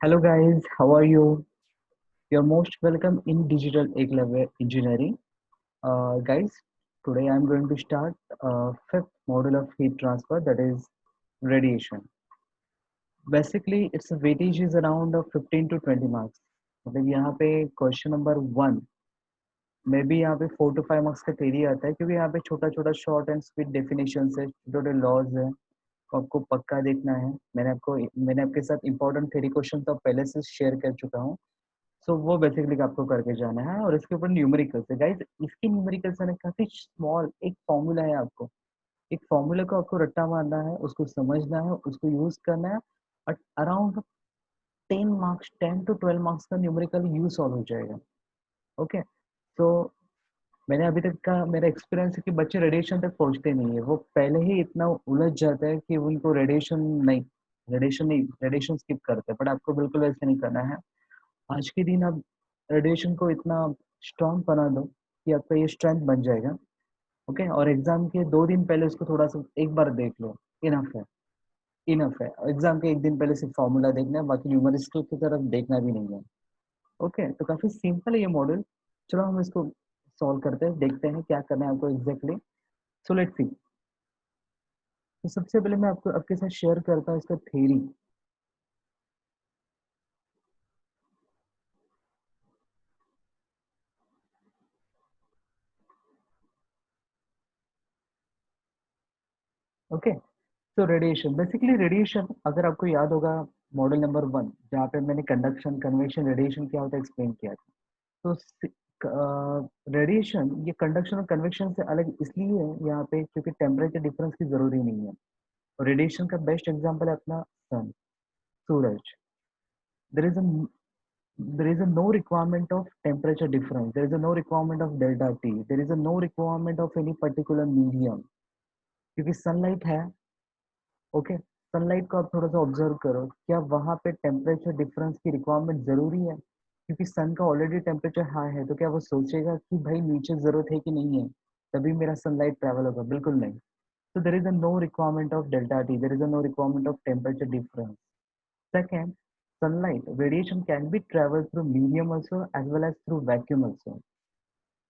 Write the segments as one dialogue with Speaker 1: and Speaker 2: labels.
Speaker 1: Hello guys, how are you? You're most welcome in Digital Eklavya Engineering. Guys, today I'm going to start fifth module of heat transfer, that is radiation. Basically, its weightage is around 15 to 20 marks. मतलब यहाँ पे question number one may be यहाँ पे 4 to 5 marks का theory आता है, क्योंकि यहाँ पे छोटा छोटा शॉर्ट एंड स्वीट डेफिनेशन है, छोटे छोटे लॉज है, तो आपको पक्का देखना है। मैंने आपके साथ इंपॉर्टेंट थ्योरी क्वेश्चन तो पहले से शेयर कर चुका हूँ। सो वो बेसिकली आपको करके जाना है, और इसके ऊपर न्यूमेरिकल्स है गाइस। इसके न्यूमेरिकल्स है ना, काफी स्मॉल एक फॉर्मूला है। आपको एक फॉर्मूला को आपको रट्टा मारना है, उसको समझना है, उसको यूज करना है, और अराउंड 10 मार्क्स 10 to 12 मार्क्स का न्यूमेरिकल यूज सॉल्व हो जाएगा। ओके, तो मैंने अभी तक का मेरा एक्सपीरियंस है कि बच्चे रेडिएशन तक पहुंचते नहीं है, वो पहले ही इतना उलझ जाता है कि उनको रेडिएशन स्किप करते हैं। बट आपको बिल्कुल ऐसे नहीं करना है। आज के दिन आप रेडिएशन को इतना स्ट्रांग बना दो कि आपका ये स्ट्रेंथ बन जाएगा। ओके, और एग्जाम के 2 दिन पहले उसको थोड़ा सा एक बार देख लो। इनफ है, इनफ है। एग्जाम के एक दिन पहले सिर्फ फॉर्मूला देखना है, बाकी न्यूमेरिकल की तरफ देखना भी नहीं है। ओके, तो काफी सिंपल है ये मॉडल। चलो हम इसको सॉल्व करते हैं, देखते हैं क्या करना है आपको एग्जैक्टली। So let's see. तो सबसे पहले मैं आपको आपके साथ शेयर करता हूँ इसका थ्योरी। ओके, तो रेडिएशन, बेसिकली रेडिएशन अगर आपको याद होगा, मॉडल नंबर वन जहाँ पे मैंने कंडक्शन कन्वेक्शन रेडिएशन क्या होता है एक्सप्लेन किया था। तो रेडिएशन ये कंडक्शन और कन्वेक्शन से अलग इसलिए है यहाँ पे, क्योंकि टेम्परेचर डिफरेंस की जरूरी नहीं है। और रेडिएशन का बेस्ट एग्जांपल है अपना सन, सूरज। There is a there is a no requirement of temperature difference, there is a no requirement of delta t, there is a no requirement of any particular medium, क्योंकि sunlight है। Okay, sunlight को आप थोड़ा सा observe करो, क्या वहां पे टेम्परेचर डिफरेंस की रिक्वायरमेंट जरूरी है? क्योंकि सन का ऑलरेडी टेम्परेचर हाई है, तो क्या वो सोचेगा कि भाई नीचे जरूरत है कि नहीं है, तभी मेरा सनलाइट ट्रैवल होगा? बिल्कुल नहीं। So there is a no requirement of delta T. There is a no requirement of temperature difference. Second, sunlight radiation can be traveled through medium also as well as through vacuum also.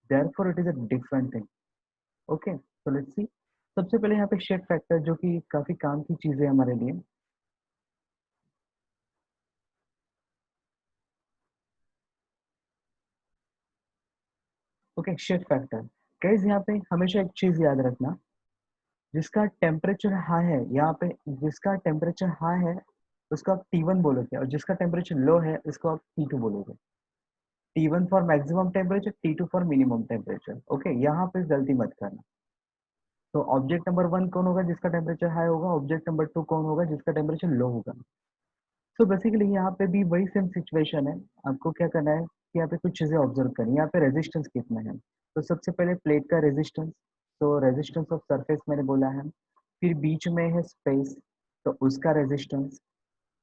Speaker 1: Therefore, it is a different thing. Okay, so let's see. सबसे पहले यहाँ पे shade factor, जो कि काफी काम की चीज है हमारे लिए। Okay, shade factor. गाइस यहाँ पे हमेशा एक चीज याद रखना, जिसका टेम्परेचर हाई है यहाँ पे, जिसका टेम्परेचर हाई है उसको आप T1 बोलोगे, और जिसका टेम्परेचर लो है उसको आप T2 बोलोगे। T1 for maximum temperature, T2 for minimum temperature. Okay, यहाँ पे गलती मत करना। तो ऑब्जेक्ट नंबर वन कौन होगा? जिसका टेम्परेचर हाई होगा। ऑब्जेक्ट नंबर टू कौन होगा? जिसका टेम्परेचर लो होगा। तो बेसिकली यहाँ पे भी वही सेम सिचुएशन है। आपको क्या करना है कि यहाँ पे कुछ चीजें ऑब्जर्व करनी है। यहाँ पे रेजिस्टेंस कितना है, तो सबसे पहले प्लेट का रेजिस्टेंस, तो रेजिस्टेंस ऑफ सरफेस मैंने बोला है। फिर बीच में है स्पेस, तो उसका रेजिस्टेंस।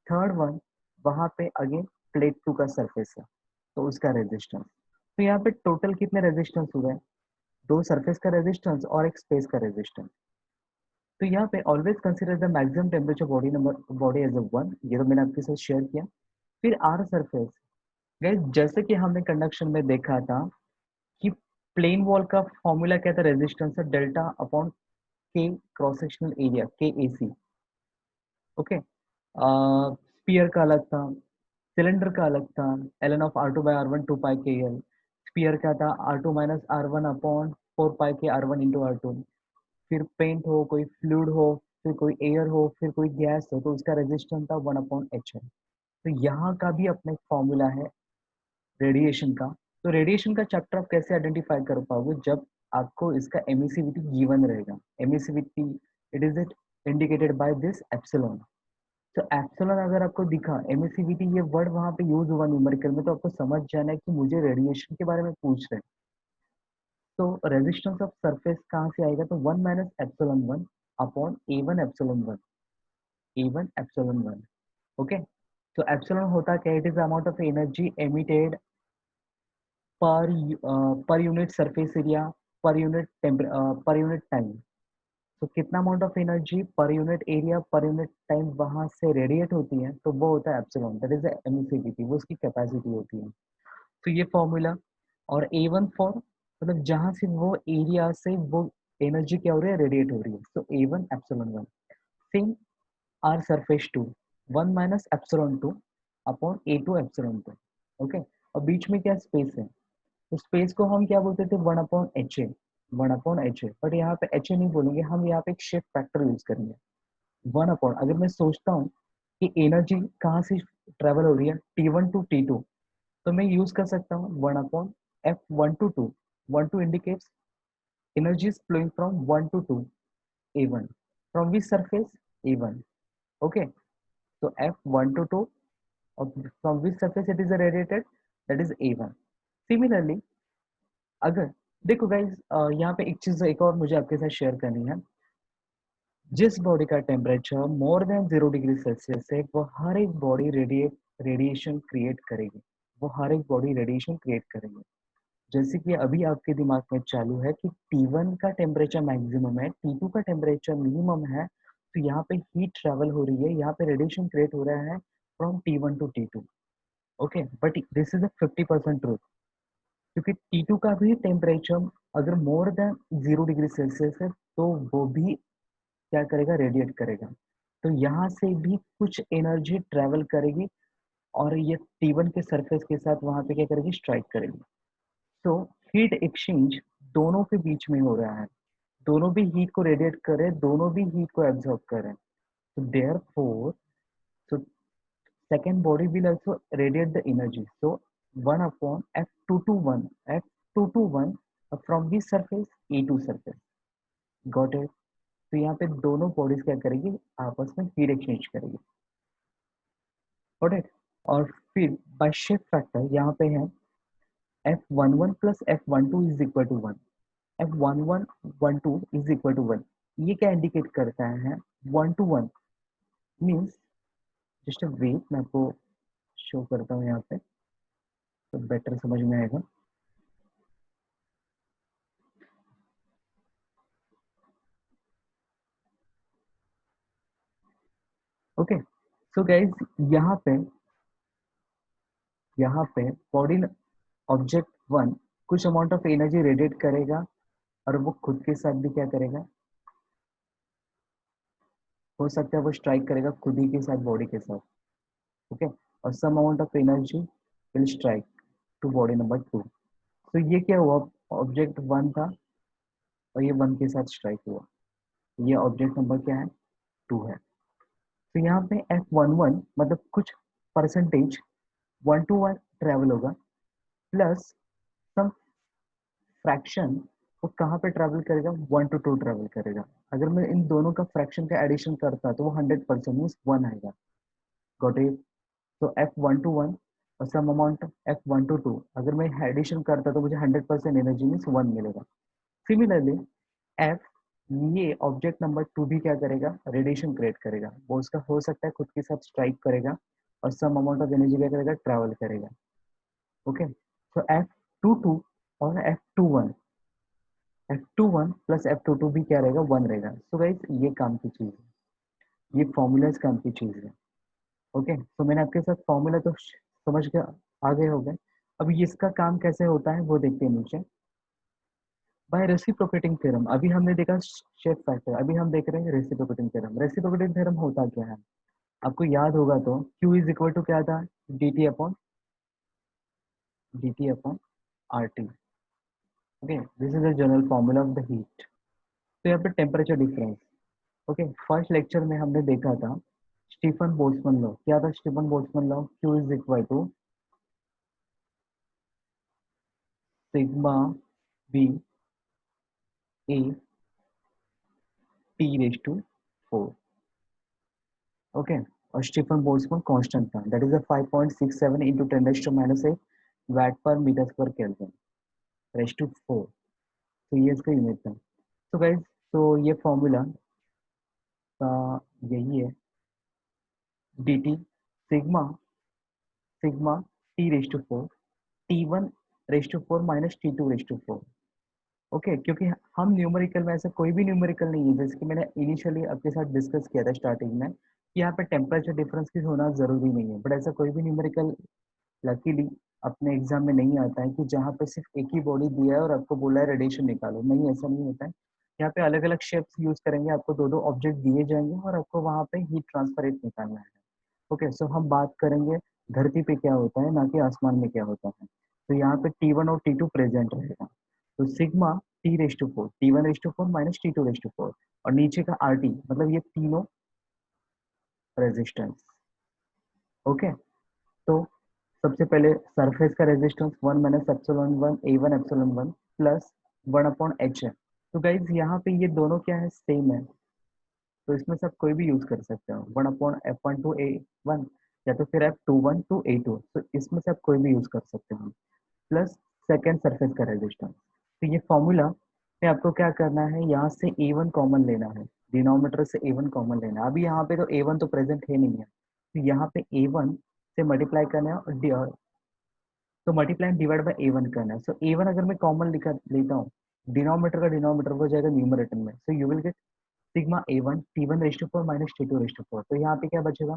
Speaker 1: थर्ड वन, वहां पे अगेन प्लेट टू का सरफेस है, तो उसका रेजिस्टेंस। तो यहाँ पे टोटल कितने रेजिस्टेंस हुए? दो सरफेस का रेजिस्टेंस और एक स्पेस का रेजिस्टेंस। तो यहाँ पे always consider the maximum temperature body as a one, ये तो मैंने आपके साथ शेयर किया। फिर आर सरफेस। गाइस, जैसे कि हमने कंडक्शन में देखा था कि प्लेन वॉल का फॉर्मूला क्या था? रेजिस्टेंस है डेल्टा अपॉन के क्रॉस सेक्शनल एरिया, के ए सी। ओके, स्पीयर का अलग था, सिलेंडर का अलग था। एल एन ऑफ R2/R1 2 पाई के एल। स्पीयर क्या था? R2 माइनस R1 अपॉन 4 पाई के R1 इंटू R2। फिर पेंट हो, कोई फ्लूइड हो, फिर कोई एयर हो, फिर कोई गैस हो, तो उसका रेजिस्टेंस था 1/H है। तो यहाँ का भी अपना एक फॉर्मूला है रेडिएशन का। तो रेडिएशन का चैप्टर आप कैसे आइडेंटिफाई कर पाओगे? जब आपको इसका एमिसिविटी गिवन रहेगा। Emissivity, it is it indicated by this epsilon. तो एप्सिलॉन अगर आपको दिखा, एमिसिविटी ये वर्ड वहां पे यूज हुआ न्यूमेरिकल में, तो आपको समझ जाना है कि मुझे रेडिएशन के बारे में पूछ रहे हैं। तो रेजिस्टेंस ऑफ सरफेस कहाँ से आएगा? तो 1 - epsilon 1 upon A1 epsilon 1, A1 epsilon 1। Okay, तो एप्सिलॉन होता क्या? It is amount of energy emitted per unit surface area, per unit time. तो कितना amount of energy per unit area per unit time वहां से रेडिएट होती है, तो वो होता है एप्सिलॉन, दैट इज एमिसिविटी, वो उसकी कैपेसिटी होती है। तो ये फॉर्मूला, और A1 फॉर मतलब जहां से वो एरिया से वो एनर्जी क्या हो रही है, रेडिएट हो रही है, तो A1 epsilon 1 same are surface 2 1 minus epsilon 2 upon A2 epsilon 2। Okay, और बीच में क्या स्पेस है, तो स्पेस को हम क्या बोलते थे, 1 upon H A, 1 upon H A, but यहाँ पे एच ए नहीं बोलेंगे हम, यहाँ पे एक शिफ्ट फैक्टर यूज करेंगे। 1 अपॉन, अगर मैं सोचता हूँ कि एनर्जी कहाँ से ट्रेवल हो रही है T1 टू T2, तो मैं यूज कर सकता हूँ 1 upon F1 to 2। 1 to indicates energy is flowing from 1 to 2 A1 from which surface A1। Okay, so F1 to 2 from which surface it is radiated, that is A1। Similarly, अगर देखो guys, यहाँ पे एक चीज एक और मुझे आपके साथ शेयर करनी है। जिस बॉडी का temperature more than 0 degree Celsius है, वो हर एक बॉडी रेडिएशन क्रिएट करेगी, वो हर एक बॉडी रेडिएशन क्रिएट करेगी। जैसे कि अभी आपके दिमाग में चालू है कि T1 का टेम्परेचर मैक्सिमम है, T2 का टेम्परेचर मिनिमम है, तो यहाँ पे हीट ट्रेवल हो रही है, यहाँ पे रेडिएशन क्रिएट हो रहा है from T1 to T2। Okay, but this is a 50% truth, क्योंकि T2 का भी टेम्परेचर अगर मोर देन 0 डिग्री सेल्सियस है, तो वो भी क्या करेगा, रेडिएट करेगा। तो यहाँ से भी कुछ एनर्जी ट्रेवल करेगी, और ये T1 के सरफेस के साथ वहां पे क्या करेगी, स्ट्राइक करेगी। तो हीट एक्सचेंज दोनों के बीच में हो रहा है, दोनों भी हीट को रेडिएट करे, दोनों भी हीट को एब्जॉर्ब करें। तो therefore, so second body will also radiate the energy, so 1 upon F221 F221 from this surface A2 surface। Got it. तो यहाँ पे दोनों बॉडीज क्या करेगी, आपस में हीट एक्सचेंज करेगी। Got it. और फिर बाय शिफ्ट फैक्टर यहाँ पे है F11 plus F12 is equal to 1, F11 12 is equal to 1। ये क्या इंडिकेट करता है, 1 टू 1 मीन्स, जस्ट वेट मैं आपको शो करता हूँ यहाँ पे, तो बेटर समझ में आएगा। ओके, सो गाइज, यहाँ पे यहाँ पे बॉडी ऑब्जेक्ट वन कुछ अमाउंट ऑफ एनर्जी रेडिएट करेगा, और वो खुद के साथ भी क्या करेगा, हो सकता है वो स्ट्राइक करेगा खुद ही के साथ, बॉडी के साथ। ओके, और some amount of energy will strike to body number 2। तो ये क्या हुआ, ऑब्जेक्ट वन था और ये वन के साथ स्ट्राइक हुआ, ये ऑब्जेक्ट नंबर क्या है, 2 है। तो यहाँ पे F11 मतलब कुछ परसेंटेज 1 टू 1 ट्रेवल होगा, प्लस सम फ्रैक्शन वो कहाँ पे ट्रैवल करेगा, 1 टू 2 ट्रैवल करेगा। अगर मैं इन दोनों का फ्रैक्शन का एडिशन करता तो वो 100% मीन्स 1 आएगा। Got it. तो F1 to 1 और सम अमाउंट F1 to 2, अगर मैं एडिशन करता तो मुझे 100% एनर्जी मीन्स 1 मिलेगा। सिमिलरली F, ये ऑब्जेक्ट नंबर 2 भी क्या करेगा, रेडिएशन क्रिएट करेगा, वो उसका हो सकता है खुद के साथ स्ट्राइक करेगा, और सम अमाउंट ऑफ एनर्जी क्या करेगा, ट्रैवल करेगा। ओके, तो F22 और F21 प्लस F22 भी क्या रहेगा, 1 रहेगा। सो गाइस, ये काम की चीज है, ये फॉर्मूलाज काम की चीज है। ओके, तो मैंने आपके साथ फॉर्मूला तो समझ के आगे हो गए। अब इसका काम कैसे होता है वो देखते हैं नीचे। बाय रेसिप्रोकेटिंग थ्योरम, अभी हमने देखा शेप फैक्टर, अभी हम देख रहे हैं रेसिप्रोकेटिंग थ्योरम। रेसिप्रोकेटिंग थ्योरम होता क्या है, आपको याद होगा तो Q इज इक्वल टू क्या था, dt upon RT। Okay, this is the general formula of the heat. तो यहाँ पे temperature difference. Okay, first lecture में हमने देखा था स्टीफन बोल्ट्जमैन लॉ। क्या था Stefan Boltzmann law, Q is equal to sigma B A T raise to 4। Okay, और स्टीफन बोल्ट्जमैन कांस्टेंट था, that is a 5.67 into 10⁻⁸ watt per metre per kelvin raise to 4। तो ये इसका unit था। तो guys, तो ये फॉर्मूला का यही है, D T sigma sigma T raise to 4 T1 raise to 4 minus T2 raise to 4। Okay क्योंकि हम न्यूमेरिकल में ऐसा कोई भी न्यूमेरिकल नहीं है, जैसे कि मैंने इनिशियली आपके साथ डिस्कस किया था स्टार्टिंग में कि यहाँ पे टेम्परेचर डिफरेंस की होना जरूरी नहीं है, बट ऐसा कोई भी न्यूमेरिकल लकीली अपने एग्जाम में नहीं आता है कि जहाँ पे सिर्फ एक ही बॉडी दिया है और आपको बोला है रेडिएशन निकालो। नहीं, ऐसा नहीं होता है। यहाँ पे अलग अलग शेप्स यूज करेंगे, आपको दो दो ऑब्जेक्ट दिए जाएंगे और आपको वहाँ पे हीट ट्रांसफर रेट निकालना है। ओके, सो हम बात करेंगे धरती पे क्या होता है, ना कि आसमान में क्या होता है। तो यहाँ पे T1 और T2 प्रेजेंट रहेगा। तो sigma T⁴, T1⁴ minus T2⁴, और नीचे का RT, मतलब ये तीनों रेजिस्टेंस। ओके, तो सबसे पहले सरफेस का resistance 1 minus epsilon 1 A1 epsilon 1 plus 1/h है। तो गाइज यहाँ पे ये दोनों क्या है, सेम है। तो इसमें से आप कोई भी यूज कर सकते हो, 1/f1 to A1 या तो फिर F21 to A2। तो इसमें से आप कोई भी यूज कर सकते हो, प्लस सेकेंड सरफेस का रेजिस्टेंस। तो ये फॉर्मूला में आपको क्या करना है, यहाँ से A1 कॉमन लेना है, डिनोमीटर से A1 कॉमन लेना है। अभी यहाँ पे तो A1 तो प्रेजेंट है नहीं है, तो यहाँ पे A1 से मल्टीप्लाई करना है और तो मल्टीप्लाई डिवाइड बाय A1 करना है। सो A1 अगर मैं कॉमन लिखा लेता हूँ, डिनोमीटर का डिनोमीटर हो जाएगा न्यूमरेटर में। So you will get sigma A1 T1⁴ minus T2⁴। तो यहाँ पे क्या बचेगा,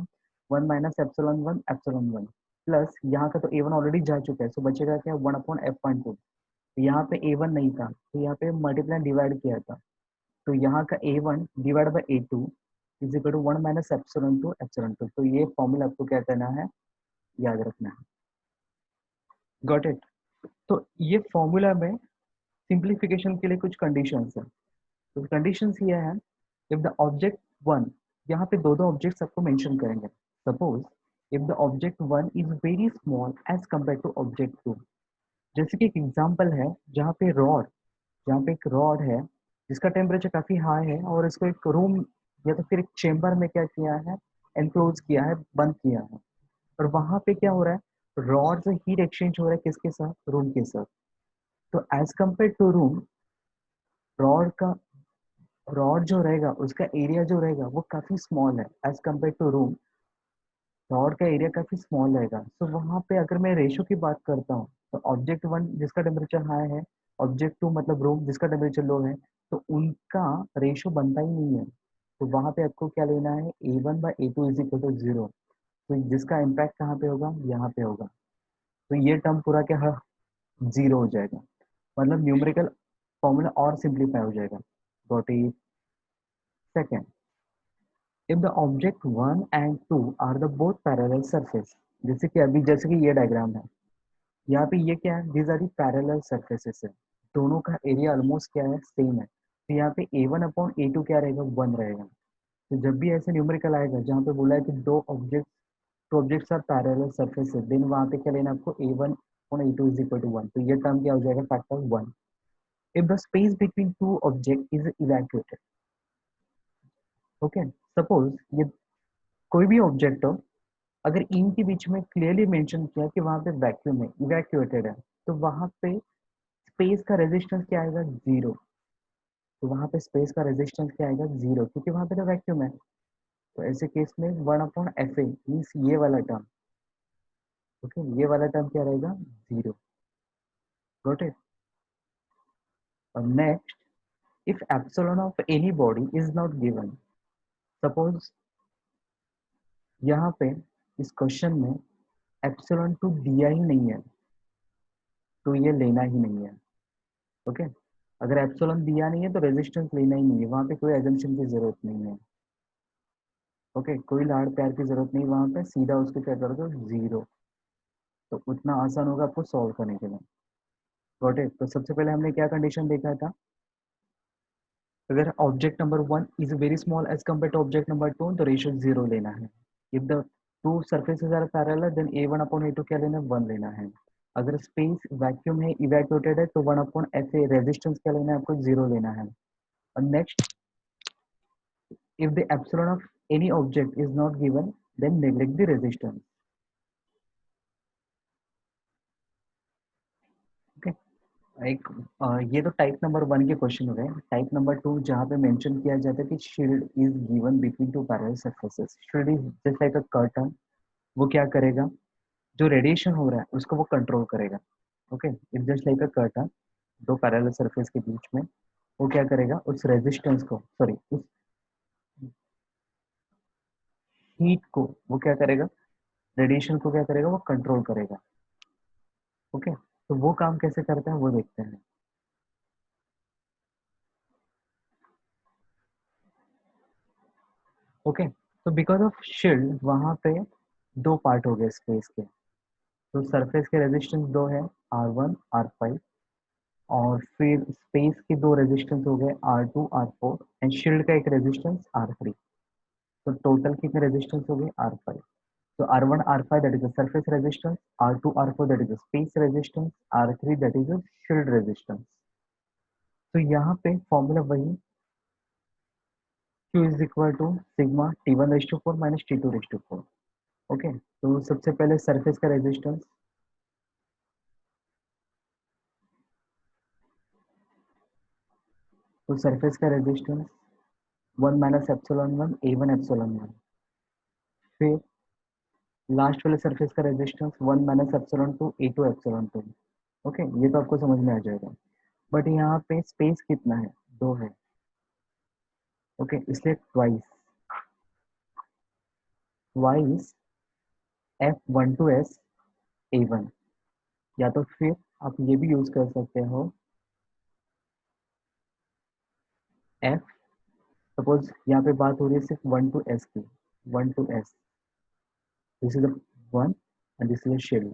Speaker 1: 1 माइनस एप्सिलॉन 1 प्लस यहाँ का तो A1 ऑलरेडी जा चुका है, सो बचेगा क्या, 1/f(2). तो यहाँ पे A1 नहीं था, तो यहाँ पे मल्टीप्लाई डिवाइड किया था, तो यहाँ का A1 divide by A2 is equal to 1 minus epsilon 2। तो ये फॉर्मूला आपको क्या करना है, याद रखना है। Got it. तो ये फॉर्मूला में सिंप्लीफिकेशन के लिए कुछ कंडीशंस है। तो कंडीशंस ये है, इफ द ऑब्जेक्ट वन, यहाँ पे दो दो ऑब्जेक्ट्स आपको मेंशन करेंगे। Suppose if the object one is very small as compare to object two. जैसे कि एक एग्जांपल है, जहाँ पे एक रॉड है जिसका टेम्परेचर काफी हाई है, और इसको एक रूम या तो फिर एक चेम्बर में क्या किया है, एनक्लोज किया है, बंद किया है। और वहां पे क्या हो रहा है, रॉड से हीट एक्सचेंज हो रहा है किसके साथ, रूम के साथ। तो as compare to room, rod का रॉड जो रहेगा उसका एरिया जो रहेगा वो काफी स्मॉल है as compare to room. Rod का एरिया काफी स्मॉल रहेगा। तो वहां पे अगर मैं रेशो की बात करता हूँ, तो ऑब्जेक्ट वन जिसका टेम्परेचर हाई है, ऑब्जेक्ट टू मतलब रूम जिसका टेम्परेचर लो है, तो उनका रेशो बनता ही नहीं है। तो वहां पे आपको क्या लेना है, A1/A2 इज इक्वल टू 0। तो जिसका इम्पैक्ट कहाँ पे होगा, यहाँ पे होगा। तो ये टर्म पूरा क्या, 0 हो जाएगा। मतलब न्यूमेरिकल फॉर्मूला और सिंप्लीफाई हो जाएगा। Got it. Second, if the object 1 and 2 are the both parallel surface, जैसे कि ये डायग्राम है, यहाँ पे ये क्या है, these are the parallel surfaces है। दोनों का एरिया ऑलमोस्ट क्या है, सेम है। तो यहाँ पे A1/A2 क्या रहेगा, 1 रहेगा। तो जब भी ऐसे न्यूमेरिकल आएगा जहाँ पे बोला है कि two objects are parallel surface है, देन वहाँ पे क्या लेना आपको, A1/A2 इज इक्वल टू 1। तो ये टर्म क्या हो जाएगा, factor 1। If the space between two object is evacuated. Okay, suppose ये कोई भी ऑब्जेक्ट हो, अगर इनके बीच में क्लियरली मेंशन किया कि वहां पे वैक्यूम है, इवैक्यूएटेड है, तो वहां पे स्पेस का रेजिस्टेंस क्या आएगा, 0। तो वहां पे स्पेस का रेजिस्टेंस क्या आएगा, 0, क्योंकि वहां पे तो वैक्यूम है। तो ऐसे केस में 1/FA मीन्स ये वाला टर्म, ओके, ये वाला टर्म क्या रहेगा, 0। Got it. और next, if epsilon of any body is not given. Suppose यहाँ पे इस क्वेश्चन में एप्सिलॉन 2 दिया ही नहीं है, तो ये लेना ही नहीं है। ओके, अगर एप्सिलॉन दिया नहीं है तो रेजिस्टेंस लेना ही नहीं है, वहां पे कोई एजम्पशन की जरूरत नहीं है। ओके, कोई लाड़ प्यार की जरूरत नहीं, वहां पे सीधा उसको क्या कर दो, 0। तो उतना आसान होगा आपको सॉल्व करने के लिए। Got it. तो सबसे पहले हमने क्या कंडीशन देखा था, अगर object number 1 is very small as compare to object number 2, तो रेशियो 0 लेना है। If the two surfaces are parallel, then A1/A2 क्या लेना है, 1 लेना है। अगर स्पेस वैक्यूम है, इवैक्यूएटेड है, तो 1/FA रेजिस्टेंस क्या लेना है आपको, 0 लेना है। और next, if the epsilon of any object is not given, then neglect the resistance. Okay. एक ये तो टाइप नंबर 1 के क्वेश्चन हो गए। टाइप नंबर 2 जहाँ पे मेंशन किया जाता है कि shield is given between two parallel surfaces. Shield is just like a curtain. वो क्या करेगा, जो रेडिएशन हो रहा है उसको वो कंट्रोल करेगा। Okay, it just like a curtain. दो पैरेलल सरफेस के बीच में, वो क्या करेगा, उस रेजिस्टेंस को, सॉरी उस हीट को वो क्या करेगा, रेडिएशन को क्या करेगा, वो कंट्रोल करेगा। ओके, तो वो काम कैसे करता है वो देखते हैं। ओके, तो बिकॉज ऑफ शील्ड वहां पे दो पार्ट हो गए स्पेस के। तो सरफेस के रेजिस्टेंस दो है, R1 R5, और फिर स्पेस के दो रेजिस्टेंस हो गए R2 R4, एंड शील्ड का एक रेजिस्टेंस R3। तो टोटल कितने रेजिस्टेंस हो गए, R5। So R1 R5 that is the surface resistance, R2 R4 that is the space resistance, R3 that is the shield resistance। तो यहाँ पे फॉर्मूला वही, Q is equal to sigma T1 raised to 4 minus T2 raised to 4। Okay, तो सबसे पहले surface का resistance, तो surface का resistance 1 minus epsilon 1 A1 epsilon 1। फिर लास्ट वाले सरफेस का resistance 1 minus epsilon 2 A2 epsilon 2। Okay, ये तो आपको समझ में आ जाएगा। बट यहाँ पे स्पेस कितना है, दो है। ओके, इसलिए ट्वाइस ट्वाइस F12S A1। या तो फिर आप ये भी यूज कर सकते हो, F, सपोज यहाँ पे बात हो रही है सिर्फ 1 to S की, 1 to S, this is one and this is shell,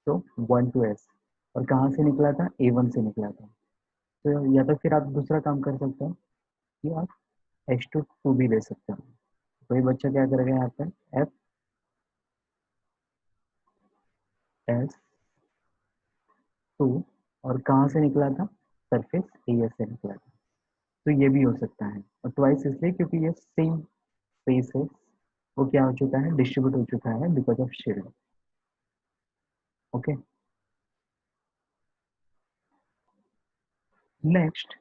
Speaker 1: तो 1 to S, और कहाँ से निकला था, A1 से निकला था। तो या तो फिर आप दूसरा काम कर सकते हो कि आप H2 भी ले सकते हो। तो ये बच्चा क्या करेगा यहाँ पे, F S2, और कहाँ से निकला था, सरफेस AS से निकला था। तो ये भी हो सकता है, और ट्वाइस इसलिए क्योंकि ये सेम स्पेस है, वो क्या हो चुका है, डिस्ट्रीब्यूट हो चुका है because of shield. Okay, next,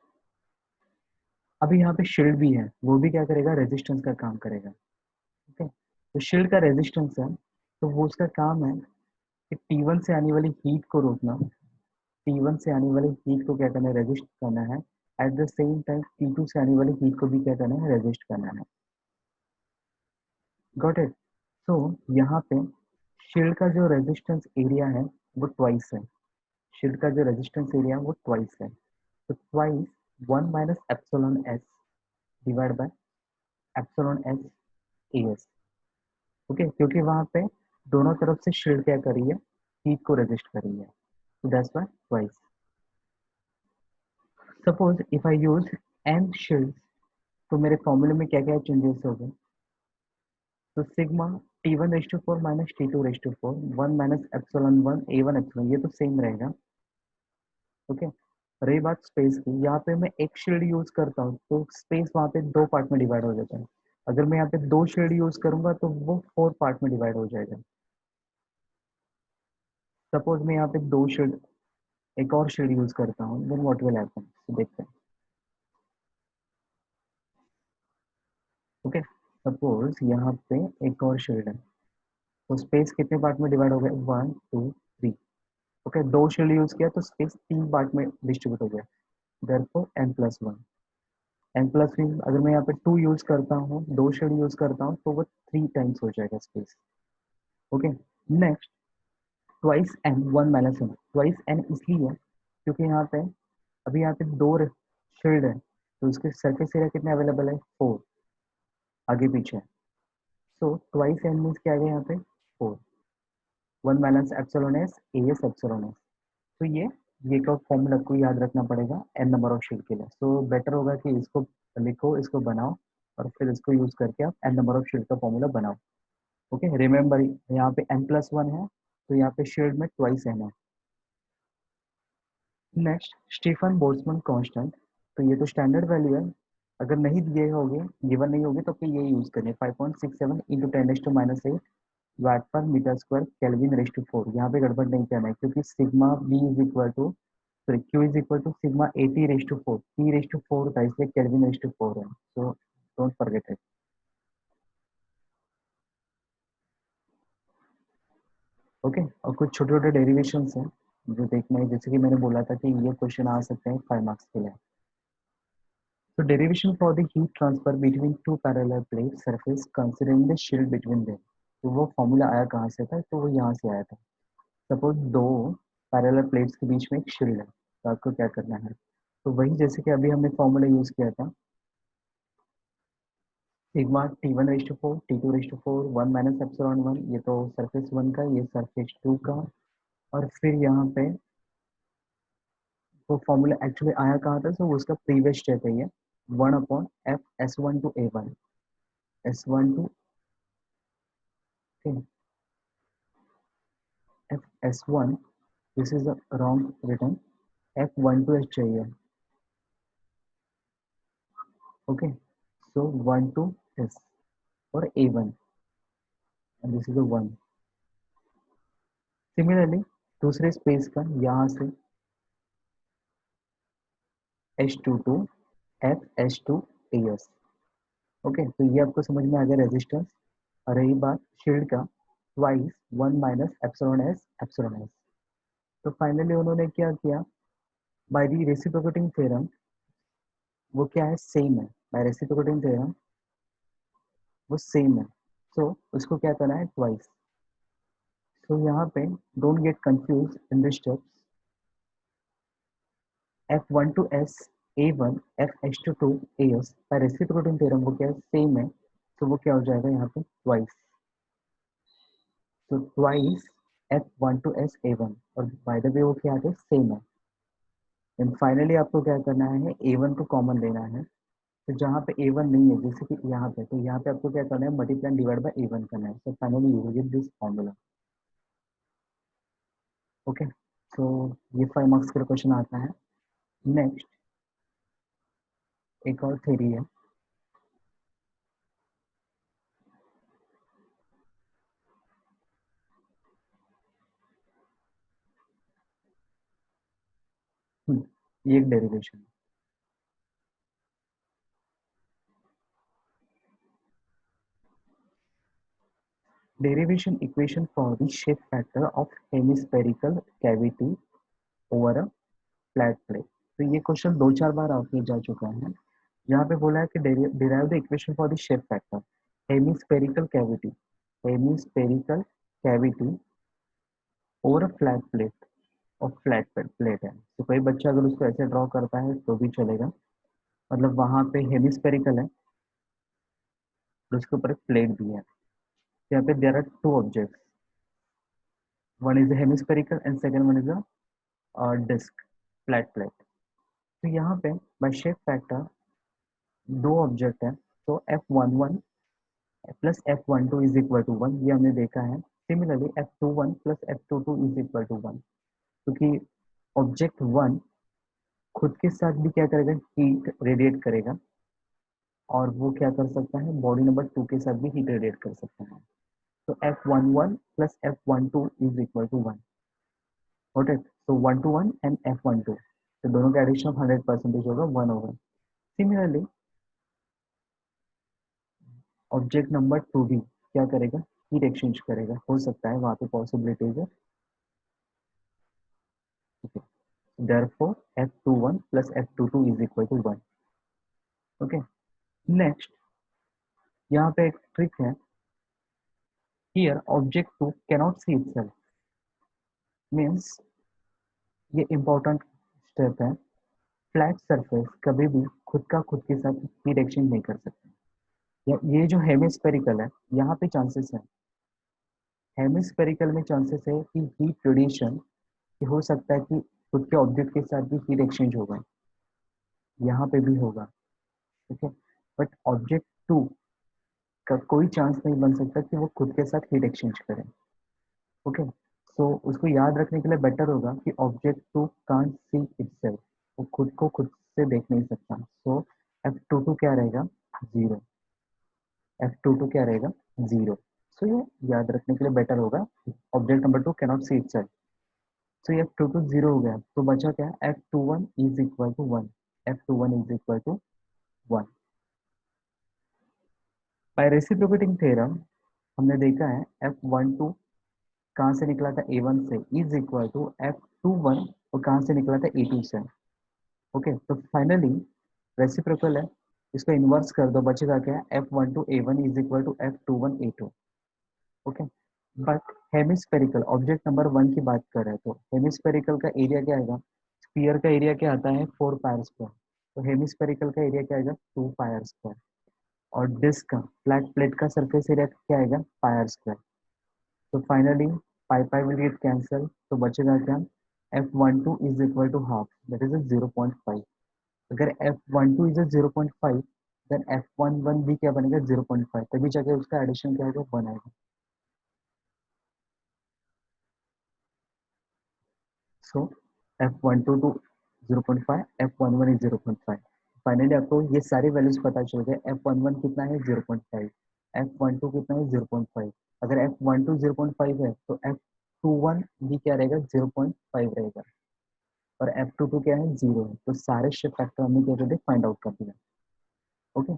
Speaker 1: अभी यहाँ पे शील्ड भी है, वो भी क्या करेगा, रेजिस्टेंस का काम करेगा। ओके, तो शील्ड का रेजिस्टेंस है, तो वो उसका काम है कि T1 से आने वाली हीट को रोकना, T1 से आने वाली हीट को क्या करना है, रेजिस्ट करना है। At the same time T2 से आने वाली हीट को भी क्या करना है, रेजिस्ट करना है। Got it. सो यहाँ पे शील्ड का जो रेजिस्टेंस एरिया है वो ट्वाइस है, शील्ड का जो रेजिस्टेंस एरिया वो ट्वाइस है। तो twice 1 minus epsilon S divide by epsilon S A S. Okay, क्योंकि वहां पे दोनों तरफ से शील्ड क्या कर रही है, हीट को रेजिस्ट कर रही है, तो that's why twice. Suppose if I use N shield, तो मेरे फॉर्मूले में क्या क्या चेंजेस हो गए, तो sigma T1 raised to 4 minus T2 raised to 4, 1 minus epsilon 1 A1 epsilon, ये तो सेम रहेगा। ओके, रही बात स्पेस की, यहाँ पे मैं एक शील्ड यूज करता हूँ तो स्पेस वहाँ पे दो पार्ट में डिवाइड हो जाता है। अगर मैं यहाँ पे दो शील्ड यूज करूंगा तो वो 4 पार्ट में डिवाइड हो जाएगा। सपोज मैं यहाँ पे दो शील्ड, एक और शील्ड यूज करता हूँ, देन व्हाट विल हैपन, तो देखते हैं। ओके, सपोज यहाँ पे एक और शील्ड है, तो स्पेस कितने पार्ट में डिवाइड हो गया, 1 2 3। ओके, दो शील्ड यूज किया तो स्पेस 3 पार्ट में डिस्ट्रीब्यूट हो गया, देयरफॉर n+1। n+3, अगर मैं यहाँ पे 2 यूज करता हूँ, दो शील्ड यूज करता हूँ, तो वो 3 टाइम्स हो जाएगा space. Okay, next, twice N 1 - n, twice N इसलिए है क्योंकि यहाँ पे, अभी यहाँ पे दो शील्ड है, तो उसके सरफेस एरिया कितने अवेलेबल है, 4, आगे पीछे। सो ट्वाइस एन मीन्स क्या आ गया यहाँ पे, 4, 1 minus epsilon S A S epsilon S. तो ये का फॉर्मूला को याद रखना पड़ेगा एन नंबर ऑफ शील्ड के लिए। सो बेटर होगा कि इसको लिखो, इसको बनाओ, और फिर इसको यूज करके आप एन नंबर ऑफ शील्ड का फॉर्मूला बनाओ। ओके, रिमेंबर यहाँ पे n+1 है, तो यहाँ पे शील्ड में ट्वाइस एन है। नेक्स्ट, स्टीफन बोल्ट्जमैन कांस्टेंट, तो ये तो स्टैंडर्ड वैल्यू है, अगर नहीं दिए होगे, गिवन नहीं होगी, तो फिर ये यूज करें, 5.67 इंटू 10⁻⁸ वाट पर metre square kelvin raise to 4। यहाँ पे गड़बड़ नहीं करना है क्योंकि sigma B is equal to, sorry Q is equal to sigma A T raise to 4, T raise to 4 था इसलिए केल्विन रेस्ट टू 4 है, so don't forget it. Okay, और कुछ छोटे छोटे डेरिवेशंस हैं, जो देखना है, जैसे कि मैंने बोला था कि ये क्वेश्चन आ सकते हैं 5 मार्क्स के लिए। तो derivation for the heat transfer between two parallel plate surface considering the shield between them. तो वो फॉर्मूला आया कहाँ से था, तो वो यहाँ से आया था। सपोज दो पैरेलल प्लेट्स के बीच में एक शील्ड है, तो आपको क्या करना है, तो वही जैसे कि अभी हमने फॉर्मूला यूज किया था, sigma T1/4 T2/4 1 minus epsilon 1, ये तो सरफेस 1 का, ये सरफेस 2 का। और फिर यहाँ पे वो फॉर्मूला एक्चुअली आया कहाँ था, तो उसका प्रीवियस स्टेप है ये 1/f S1 to A1 S1 to F S1, this is a wrong written, F1 to S चाहिए। ओके, सो 1 to S और A1 and this is a 1। Similarly दूसरे स्पेस का यहाँ से H2 to FS2AS। ओके, तो ये आपको समझ में आ गया रेजिस्टेंस। और रही बात शील्ड का, ट्वाइस 1 माइनस एप्सिलॉन एस। तो फाइनली उन्होंने क्या किया, बाय द रेसिप्रोकेटिंग थ्योरम, वो क्या है, सेम है। बाय रेसिप्रोकेटिंग थ्योरम वो सेम है, सो उसको क्या करना है, ट्वाइस। सो यहाँ पे don't get confuse in the steps, F1 to S A1 FS2 AS by reciprocating theorem वो क्या है, सेम है। तो वो क्या हो जाएगा यहाँ पे, ट्वाइस। तो twice F1 to S A1, और बाय द वे वो क्या है, सेम है। एंड फाइनली आपको क्या करना है, A1 को कॉमन लेना है। तो जहाँ पे A1 नहीं है, जैसे कि यहाँ पे, तो यहाँ पे आपको क्या करना है, मल्टीप्लाई डिवाइड बाय A1 करना है। So finally you will get this formula. Okay, so ये 5 मार्क्स का क्वेश्चन आता है। नेक्स्ट एक और थ्योरी है। ये एक डेरिवेशन है। Derivation equation for the shape factor of hemispherical cavity over a flat plate। तो ये क्वेश्चन 2-4 बार आपके जा चुका है। यहाँ पे बोला है कि derive the equation for the shape factor hemispherical cavity, hemispherical cavity over a flat plate, और फ्लैट प्लेट है। तो कोई बच्चा अगर उसको ऐसे ड्रॉ करता है तो भी चलेगा, मतलब वहां पे हेमिस्फेरिकल है और उसके ऊपर एक प्लेट भी है। यहाँ पे there are two objects, one is hemispherical and second one is a disc, flat plate. तो यहाँ पे बाय शेप फैक्टर दो ऑब्जेक्ट है, तो F11 plus F12 is equal to 1, ये हमने देखा है। Similarly F21 plus F22 is equal to 1, क्योंकि ऑब्जेक्ट 1 खुद के साथ भी क्या करेगा, हीट रेडिएट करेगा, और वो क्या कर सकता है, बॉडी नंबर 2 के साथ भी हीट रेडिएट कर सकता है। तो F11 plus F12 is equal to 1। Got it, so 1 to 1 and F12, तो दोनों का एडिशन ऑफ 100% होगा, 1 होगा। सिमिलरली ऑब्जेक्ट नंबर 2 भी क्या करेगा, हीट एक्सचेंज करेगा, हो सकता है वहां पे पॉसिबिलिटीज है। Therefore F21 plus F22 is equal to 1। Okay, next यहाँ पे एक ट्रिक है, here object 2 cannot see itself, means ये इंपॉर्टेंट स्टेप है। फ्लैट सरफेस कभी भी खुद के साथ हीट एक्सचेंज नहीं कर सकते। ये जो हेमिस्फेरिकल है, यहाँ पे चांसेस है, हेमिस्फेरिकल में चांसेस है कि हीट रेडिएशन हो सकता है कि खुद के ऑब्जेक्ट के साथ भी हीट एक्सचेंज होगा, यहाँ पे भी होगा। ठीक है, बट ऑब्जेक्ट 2 का कोई चांस नहीं बन सकता कि वो खुद के साथ हीट एक्सचेंज करे। ओके, सो उसको याद रखने के लिए बेटर होगा कि ऑब्जेक्ट 2 कांट सी इटसेल्फ, वो खुद को खुद से देख नहीं सकता। सो F22 क्या रहेगा, 0। F22 क्या रहेगा, 0। सो ये याद रखने के लिए बेटर होगा, object number 2 cannot see itself. So ये F22 0 हो गया, तो बचा क्या, F21 is equal to 1। F21 is equal to 1। By reciprocating theorem हमने देखा है F12 कहाँ से निकला था A1 से इज इक्वल टू F21 और कहाँ से निकला था A2 से। ओके, तो फाइनली रेसिप्रोकल है, इसको इन्वर्स कर दो, बचेगा क्या, F12 A1 is equal to F21 A2। Okay, but hemispherical object number 1 की बात कर रहे हैं, तो हेमिस्फेरिकल का एरिया क्या आएगा, स्फीयर का एरिया क्या आता है 4 पायर स्क्वायर, तो हेमिस्फेरिकल का एरिया क्या आएगा 2 पायर स्क्वायर, और डिस्क का फ्लैट प्लेट का सरफेस एरिया क्या आएगा पायर स्क्वायर। तो finally pi pi will get cancel, तो बचेगा क्या, F12 is equal to half, that is 0.5। अगर F12 इज 0.5 देन F11 भी क्या बनेगा 0.5, तभी जाके उसका एडिशन क्या आएगा 1 आएगा। सो F12 to 0.5, F11 is 0.5। Finally आपको ये सारी वैल्यूज पता चल गए, F11 कितना है 0.5, F12 कितना है 0.5। अगर F12 0.5 है तो F21 भी क्या रहेगा 0.5 रहेगा, और F22 क्या है 0 है, तो सारे शिफ्ट फैक्टर हमने क्या कर फाइंड आउट कर दिया। Okay,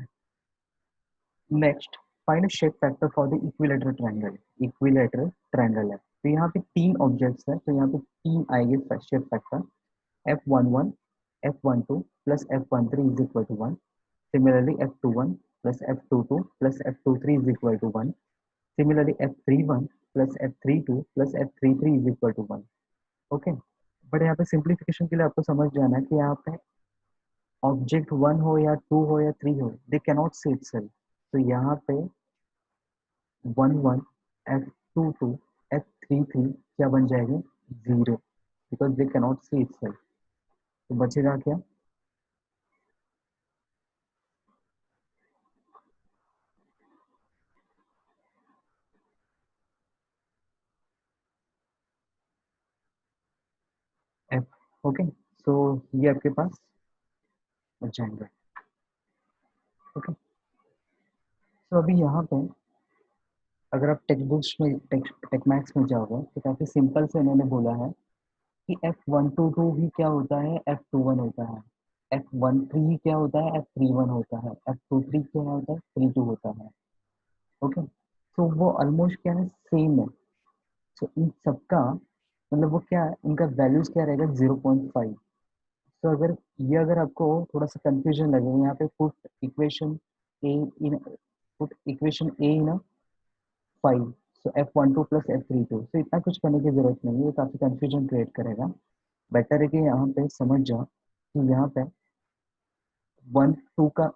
Speaker 1: next find shape factor for the equilateral triangle. Equilateral triangle है तो यहाँ पे 3 ऑब्जेक्ट्स हैं, तो यहाँ पे 3 आएंगे shape factor, F11, F12 plus F13 is equal to 1. Similarly, F21 plus F22 plus F23 is equal to 1. Similarly, F31 plus F32 plus F33 is equal to 1. Okay, but यहाँ पे सिंप्लीफिकेशन के लिए आपको समझ जाना है कि यहाँ पे ऑब्जेक्ट 1 हो या 2 हो या 3 हो, दे कैनॉट सी इटसेल्फ, तो यहाँ पे 11 F22 F33 क्या बन जाएंगे 0, because they cannot see itself, तो बचेगा क्या F। ओके, सो ये आपके पास बच जाएंगे। ओके, तो अभी यहाँ पे अगर आप टेक्स्ट बुक्स में टेक्मैक्स में जाओगे तो काफ़ी सिंपल से इन्होंने बोला है कि F122 ही क्या होता है F21 होता है, F13 क्या होता है F31 होता है, F23 क्या होता है 32 होता है। ओके, तो वो ऑलमोस्ट क्या है सेम है, तो इन सबका मतलब वो क्या है, इनका वैल्यूज क्या रहेगा 0.5। तो अगर ये अगर आपको थोड़ा सा कंफ्यूजन लगे, यहाँ पे put equation A in put equation A in 5, so F12 plus F32, तो इतना कुछ करने की जरूरत नहीं है, ये काफ़ी कंफ्यूजन क्रिएट करेगा। बेटर है कि यहाँ पे समझ जाओ कि यहाँ पे 1 2 का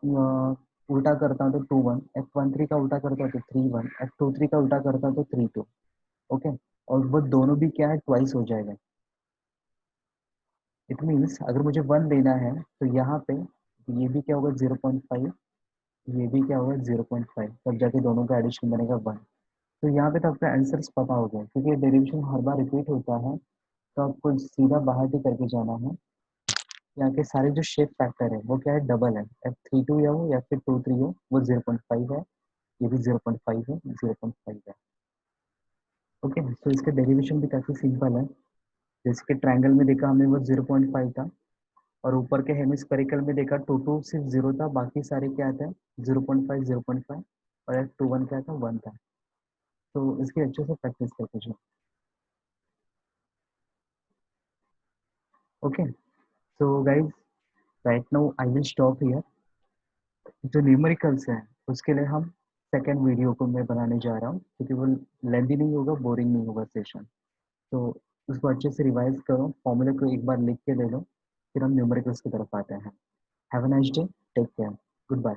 Speaker 1: उल्टा करता हूँ तो 2 1, F13 का उल्टा करता हूँ तो 3 1, F23 का उल्टा करता हूँ तो 3 2। ओके, और वो दोनों भी क्या है ट्वाइस हो जाएगा। इट मीन्स अगर मुझे 1 लेना है तो यहाँ पे ये भी क्या होगा 0.5, ये भी क्या होगा 0.5, तब जाके दोनों का एडिशन बनेगा 1। तो यहाँ पे तो आपका आंसर पता हो गया, क्योंकि डेरिवेशन हर बार रिपीट होता है, तो आपको सीधा बाहर भी करके जाना है। यहाँ के सारे जो शेप फैक्टर है वो क्या है डबल है, F32 या हो या फिर 23 हो वो 0.5 है, ये भी 0.5 है 0.5 है। ओके, तो इसके डेरिवेशन भी काफ़ी सिंपल है, जैसे कि ट्रायंगल में देखा हमने वो 0.5 था, और ऊपर के हेमिस्फेरिकल में देखा 2 2 सिर्फ 0 था, बाकी सारे क्या था 0.5 0.5, और F21 क्या था 1 था। तो इसकी अच्छे से प्रैक्टिस करते जाओ। Okay, so guys right now I will stop here. जो न्यूमेरिकल्स हैं उसके लिए हम सेकेंड वीडियो को मैं बनाने जा रहा हूँ, क्योंकि वो लेंदी नहीं होगा, बोरिंग नहीं होगा सेशन, तो उसको अच्छे से रिवाइज करो, फॉर्मूले को एक बार लिख के ले लो, फिर हम न्यूमेरिकल्स की तरफ आते हैं। Have a nice day, take care, good bye.